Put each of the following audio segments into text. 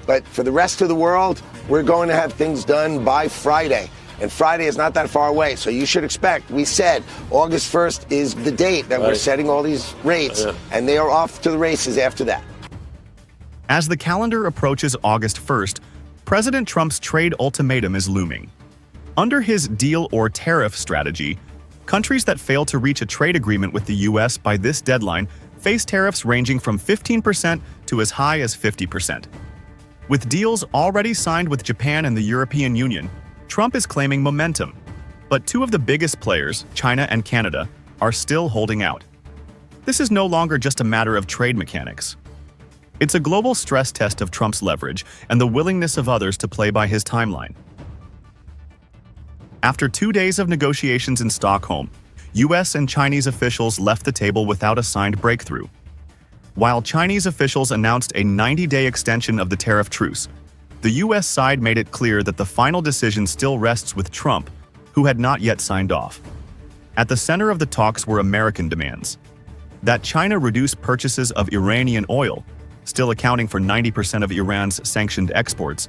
But for the rest of the world, we're going to have things done by Friday. And Friday is not that far away. So you should expect, we said August 1st is the date that we're setting all these rates, and they are off to the races after that. As the calendar approaches August 1st, President Trump's trade ultimatum is looming. Under his deal or tariff strategy, countries that fail to reach a trade agreement with the U.S. by this deadline face tariffs ranging from 15% to as high as 50%. With deals already signed with Japan and the European Union, Trump is claiming momentum. But two of the biggest players, China and Canada, are still holding out. This is no longer just a matter of trade mechanics. It's a global stress test of Trump's leverage and the willingness of others to play by his timeline. After 2 days of negotiations in Stockholm, U.S. and Chinese officials left the table without a signed breakthrough. While Chinese officials announced a 90-day extension of the tariff truce, the U.S. side made it clear that the final decision still rests with Trump, who had not yet signed off. At the center of the talks were American demands. That China reduce purchases of Iranian oil, still accounting for 90% of Iran's sanctioned exports,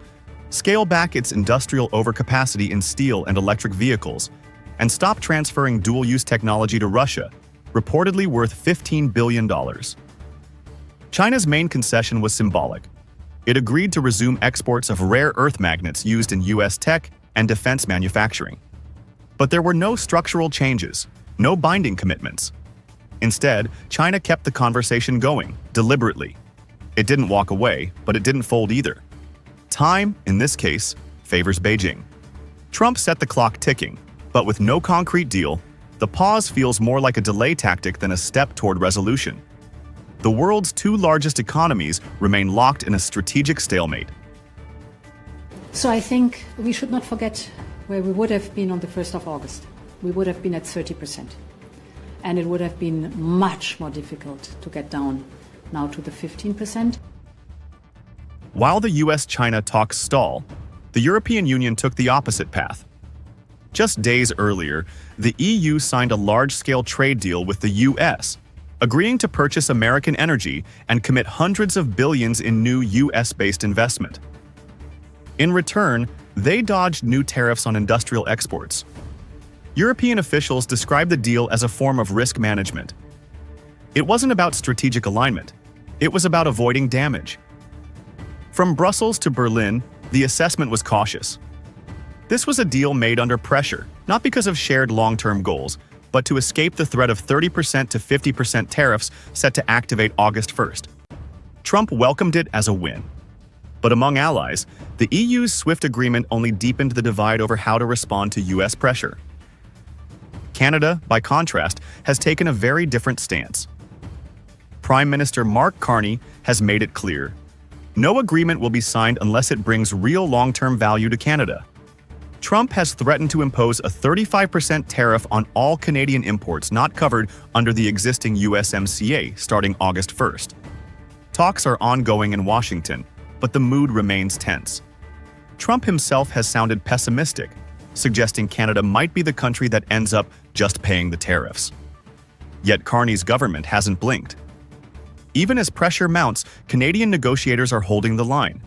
scale back its industrial overcapacity in steel and electric vehicles, and stop transferring dual-use technology to Russia, reportedly worth $15 billion. China's main concession was symbolic. It agreed to resume exports of rare earth magnets used in U.S. tech and defense manufacturing. But there were no structural changes, no binding commitments. Instead, China kept the conversation going, deliberately. It didn't walk away, but it didn't fold either. Time, in this case, favors Beijing. Trump set the clock ticking, but with no concrete deal, the pause feels more like a delay tactic than a step toward resolution. The world's two largest economies remain locked in a strategic stalemate. So I think we should not forget where we would have been on the 1st of August. We would have been at 30%. And it would have been much more difficult to get down now to the 15%. While the US-China talks stall, the European Union took the opposite path. Just days earlier, the EU signed a large-scale trade deal with the US, agreeing to purchase American energy and commit hundreds of billions in new US-based investment. In return, they dodged new tariffs on industrial exports. European officials described the deal as a form of risk management. It wasn't about strategic alignment. It was about avoiding damage. From Brussels to Berlin, the assessment was cautious. This was a deal made under pressure, not because of shared long-term goals, but to escape the threat of 30% to 50% tariffs set to activate August 1st. Trump welcomed it as a win. But among allies, the EU's swift agreement only deepened the divide over how to respond to US pressure. Canada, by contrast, has taken a very different stance. Prime Minister Mark Carney has made it clear: no agreement will be signed unless it brings real long-term value to Canada. Trump has threatened to impose a 35% tariff on all Canadian imports not covered under the existing USMCA starting August 1st. Talks are ongoing in Washington, but the mood remains tense. Trump himself has sounded pessimistic, suggesting Canada might be the country that ends up just paying the tariffs. Yet Carney's government hasn't blinked. Even as pressure mounts, Canadian negotiators are holding the line.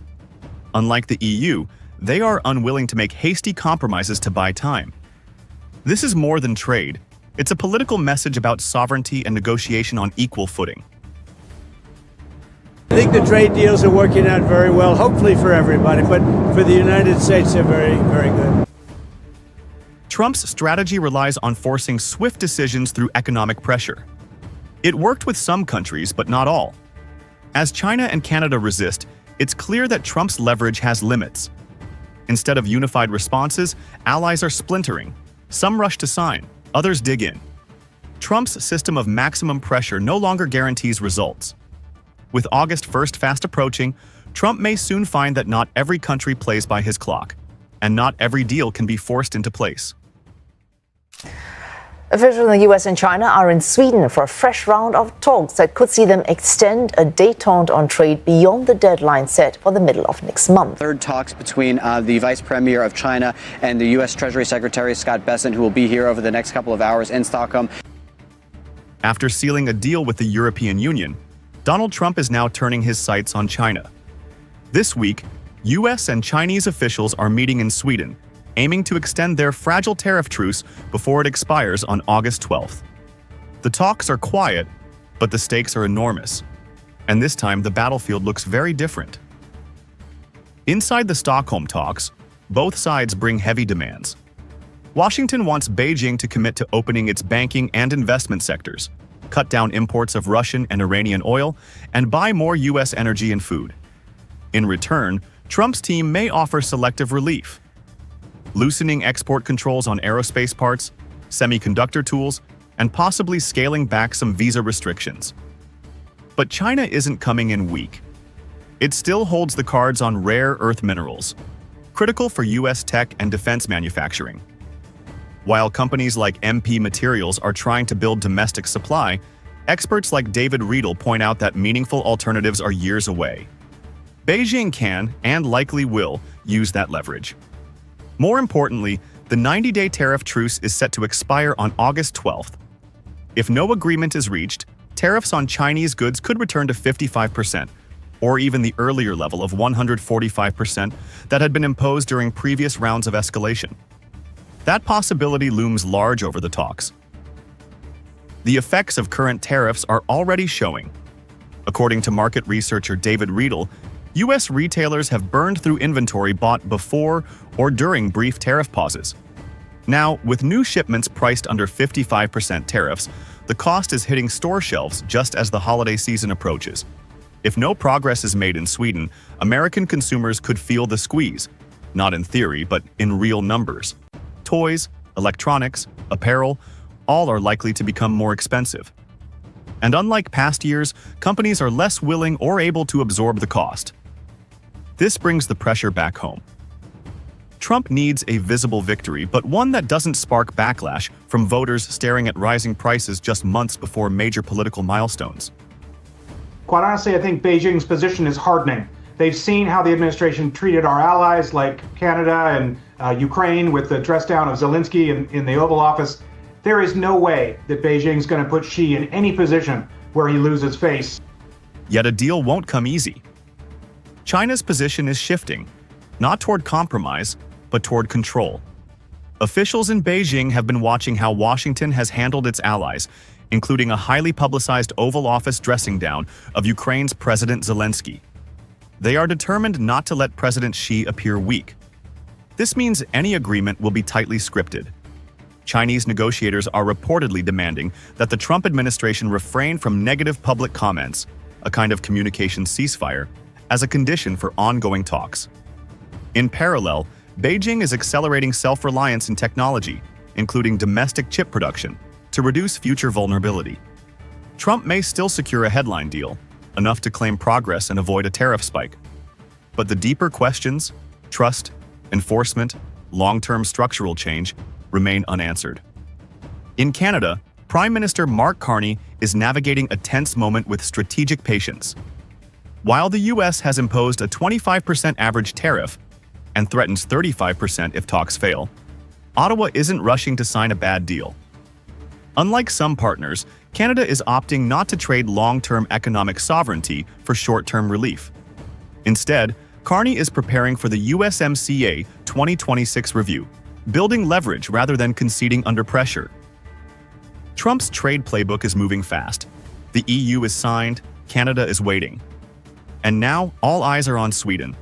Unlike the EU, they are unwilling to make hasty compromises to buy time. This is more than trade. It's a political message about sovereignty and negotiation on equal footing. I think the trade deals are working out very well, hopefully for everybody, but for the United States, they're very, very good. Trump's strategy relies on forcing swift decisions through economic pressure. It worked with some countries, but not all. As China and Canada resist, it's clear that Trump's leverage has limits. Instead of unified responses, allies are splintering. Some rush to sign, others dig in. Trump's system of maximum pressure no longer guarantees results. With August 1st fast approaching, Trump may soon find that not every country plays by his clock, and not every deal can be forced into place. Officials in the US and China are in Sweden for a fresh round of talks that could see them extend a détente on trade beyond the deadline set for the middle of next month. Third talks between the Vice Premier of China and the US Treasury Secretary Scott Bessent, who will be here over the next couple of hours in Stockholm. After sealing a deal with the European Union, Donald Trump is now turning his sights on China. This week, US and Chinese officials are meeting in Sweden, aiming to extend their fragile tariff truce before it expires on August 12th. The talks are quiet, but the stakes are enormous. And this time, the battlefield looks very different. Inside the Stockholm talks, both sides bring heavy demands. Washington wants Beijing to commit to opening its banking and investment sectors, cut down imports of Russian and Iranian oil, and buy more US energy and food. In return, Trump's team may offer selective relief, loosening export controls on aerospace parts, semiconductor tools, and possibly scaling back some visa restrictions. But China isn't coming in weak. It still holds the cards on rare earth minerals, critical for US tech and defense manufacturing. While companies like MP Materials are trying to build domestic supply, experts like David Riedel point out that meaningful alternatives are years away. Beijing can, and likely will, use that leverage. More importantly, the 90-day tariff truce is set to expire on August 12th. If no agreement is reached, tariffs on Chinese goods could return to 55%, or even the earlier level of 145% that had been imposed during previous rounds of escalation. That possibility looms large over the talks. The effects of current tariffs are already showing. According to market researcher David Riedel, U.S. retailers have burned through inventory bought before or during brief tariff pauses. Now, with new shipments priced under 55% tariffs, the cost is hitting store shelves just as the holiday season approaches. If no progress is made in Sweden, American consumers could feel the squeeze, not in theory, but in real numbers. Toys, electronics, apparel, all are likely to become more expensive. And unlike past years, companies are less willing or able to absorb the cost. This brings the pressure back home. Trump needs a visible victory, but one that doesn't spark backlash from voters staring at rising prices just months before major political milestones. Quite honestly, I think Beijing's position is hardening. They've seen how the administration treated our allies like Canada and Ukraine with the dress down of Zelensky in the Oval Office. There is no way that Beijing's going to put Xi in any position where he loses face. Yet a deal won't come easy. China's position is shifting, not toward compromise, but toward control. Officials in Beijing have been watching how Washington has handled its allies, including a highly publicized Oval Office dressing down of Ukraine's President Zelensky. They are determined not to let President Xi appear weak. This means any agreement will be tightly scripted. Chinese negotiators are reportedly demanding that the Trump administration refrain from negative public comments, a kind of communication ceasefire, as a condition for ongoing talks. In parallel, Beijing is accelerating self-reliance in technology, including domestic chip production, to reduce future vulnerability. Trump may still secure a headline deal, enough to claim progress and avoid a tariff spike. But the deeper questions, trust, enforcement, long-term structural change, remain unanswered. In Canada, Prime Minister Mark Carney is navigating a tense moment with strategic patience. While the U.S. has imposed a 25% average tariff and threatens 35% if talks fail, Ottawa isn't rushing to sign a bad deal. Unlike some partners, Canada is opting not to trade long-term economic sovereignty for short-term relief. Instead, Carney is preparing for the USMCA 2026 review, building leverage rather than conceding under pressure. Trump's trade playbook is moving fast. The EU is signed, Canada is waiting. And now, all eyes are on Sweden.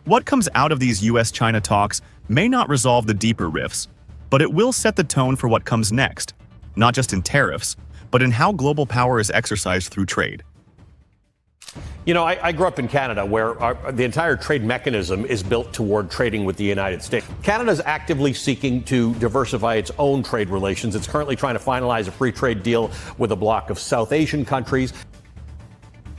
What comes out of these US-China talks may not resolve the deeper rifts, but it will set the tone for what comes next, not just in tariffs, but in how global power is exercised through trade. You know, I grew up in Canada, where the entire trade mechanism is built toward trading with the United States. Canada is actively seeking to diversify its own trade relations. It's currently trying to finalize a free trade deal with a bloc of South Asian countries.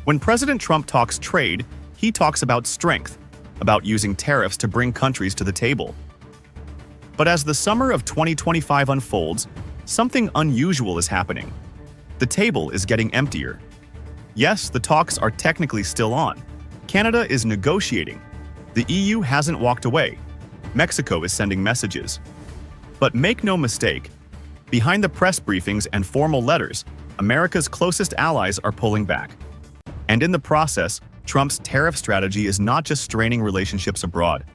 When President Trump talks trade, he talks about strength, about using tariffs to bring countries to the table. But as the summer of 2025 unfolds, something unusual is happening. The table is getting emptier. Yes, the talks are technically still on. Canada is negotiating. The EU hasn't walked away. Mexico is sending messages. But make no mistake, behind the press briefings and formal letters, America's closest allies are pulling back. And in the process, Trump's tariff strategy is not just straining relationships abroad.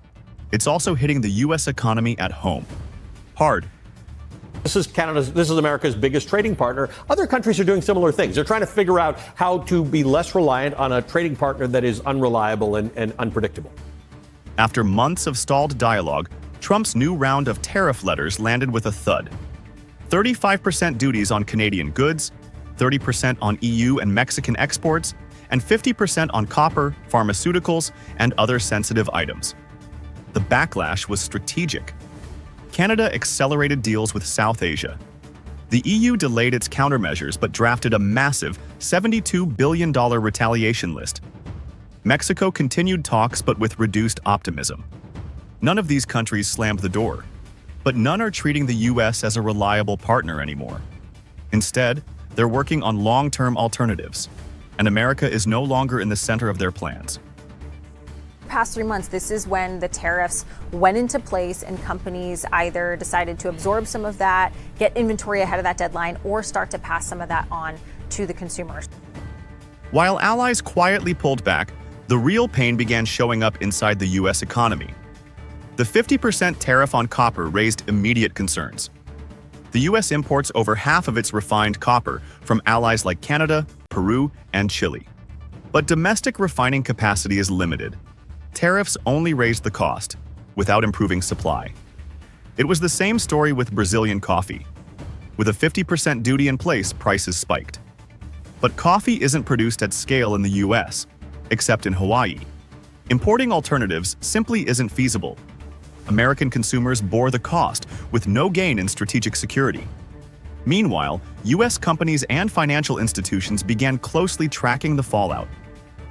It's also hitting the U.S. economy at home hard. This is America's biggest trading partner. Other countries are doing similar things. They're trying to figure out how to be less reliant on a trading partner that is unreliable and unpredictable. After months of stalled dialogue, Trump's new round of tariff letters landed with a thud. 35% duties on Canadian goods, 30% on EU and Mexican exports, and 50% on copper, pharmaceuticals, and other sensitive items. The backlash was strategic. Canada accelerated deals with South Asia. The EU delayed its countermeasures but drafted a massive $72 billion retaliation list. Mexico continued talks but with reduced optimism. None of these countries slammed the door, but none are treating the US as a reliable partner anymore. Instead, they're working on long-term alternatives, and America is no longer in the center of their plans. Past 3 months, this is when the tariffs went into place and companies either decided to absorb some of that, get inventory ahead of that deadline, or start to pass some of that on to the consumers. While allies quietly pulled back, the real pain began showing up inside the U.S. economy. The 50% tariff on copper raised immediate concerns. The U.S. imports over half of its refined copper from allies like Canada, Peru, and Chile. But domestic refining capacity is limited. Tariffs only raised the cost, without improving supply. It was the same story with Brazilian coffee. With a 50% duty in place, prices spiked. But coffee isn't produced at scale in the US, except in Hawaii. Importing alternatives simply isn't feasible. American consumers bore the cost, with no gain in strategic security. Meanwhile, US companies and financial institutions began closely tracking the fallout.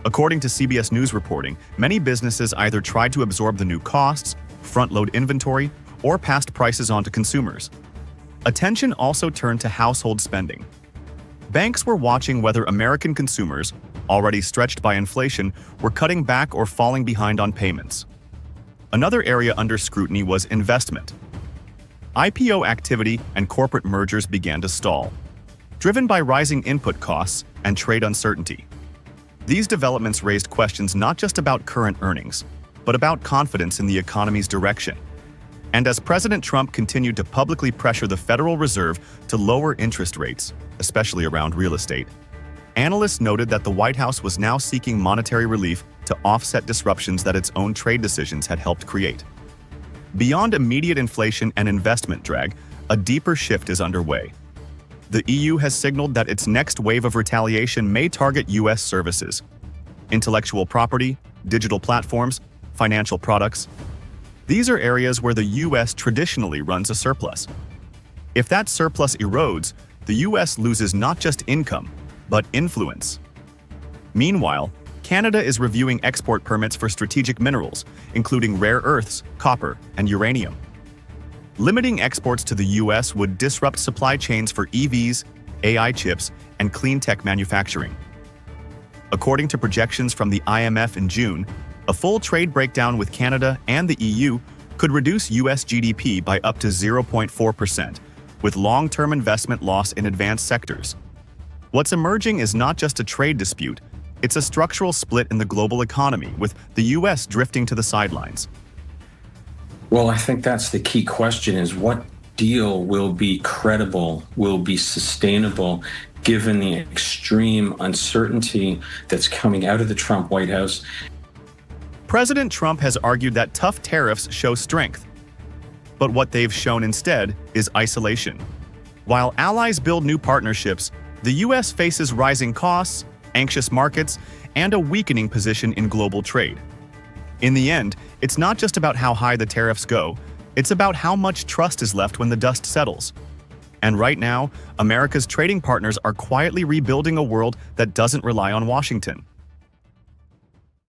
According to CBS News reporting, many businesses either tried to absorb the new costs, front-load inventory, or passed prices on to consumers. Attention also turned to household spending. Banks were watching whether American consumers, already stretched by inflation, were cutting back or falling behind on payments. Another area under scrutiny was investment. IPO activity and corporate mergers began to stall, driven by rising input costs and trade uncertainty. These developments raised questions not just about current earnings, but about confidence in the economy's direction. And as President Trump continued to publicly pressure the Federal Reserve to lower interest rates, especially around real estate, analysts noted that the White House was now seeking monetary relief to offset disruptions that its own trade decisions had helped create. Beyond immediate inflation and investment drag, a deeper shift is underway. The EU has signaled that its next wave of retaliation may target U.S. services, intellectual property, digital platforms, financial products. These are areas where the U.S. traditionally runs a surplus. If that surplus erodes, the U.S. loses not just income, but influence. Meanwhile, Canada is reviewing export permits for strategic minerals, including rare earths, copper, and uranium. Limiting exports to the U.S. would disrupt supply chains for EVs, AI chips, and clean tech manufacturing. According to projections from the IMF in June, a full trade breakdown with Canada and the EU could reduce U.S. GDP by up to 0.4%, with long-term investment loss in advanced sectors. What's emerging is not just a trade dispute, it's a structural split in the global economy, with the U.S. drifting to the sidelines. Well, I think that's the key question, is what deal will be credible, will be sustainable, given the extreme uncertainty that's coming out of the Trump White House. President Trump has argued that tough tariffs show strength. But what they've shown instead is isolation. While allies build new partnerships, the U.S. faces rising costs, anxious markets, and a weakening position in global trade. In the end, it's not just about how high the tariffs go, it's about how much trust is left when the dust settles. And right now, America's trading partners are quietly rebuilding a world that doesn't rely on Washington.